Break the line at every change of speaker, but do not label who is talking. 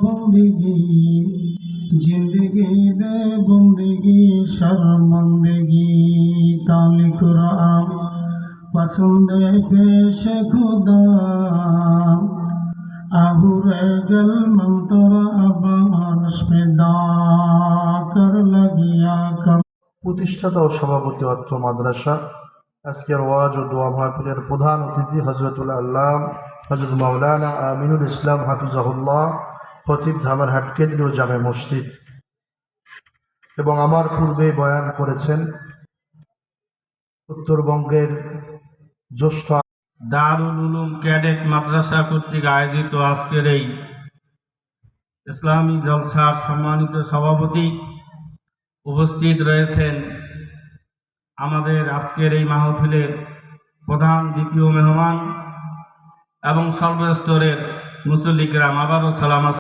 बंदगी जिंदगी दे बंदगी शर्मंदगी ताली कुरान पसंद पेश खुदा आहुरे गल मंतर अबाश पैदा कर लगिया कम।
প্রতিষ্ঠাতা ও সভাপতি অত্র মাদ্রাসা আজকের ওয়াজ ও দোয়া মাহফিলের প্রধান অতিথি হযরতুল আল্লাহ হযরত মাওলানা আমিনুল ইসলাম হাফিজাহুল্লাহ, খতিব ধামরহাট কেন্দ্রীয় জামে মসজিদ, এবং আমার পূর্বে বয়ান করেছেন উত্তরবঙ্গের জ্যেষ্ঠ
দারুল উলুম ক্যাডেট মাদ্রাসা কর্তৃক আয়োজিত আজকের এই ইসলামী জলসার সম্মানিত সভাপতি, উপস্থিত রয়েছেন আমাদের আজকের এই মাহফিলের প্রধান দ্বিতীয় মেহমান এবং সর্বস্তরের মুসল্লি কিরাম। আবারও সালাম।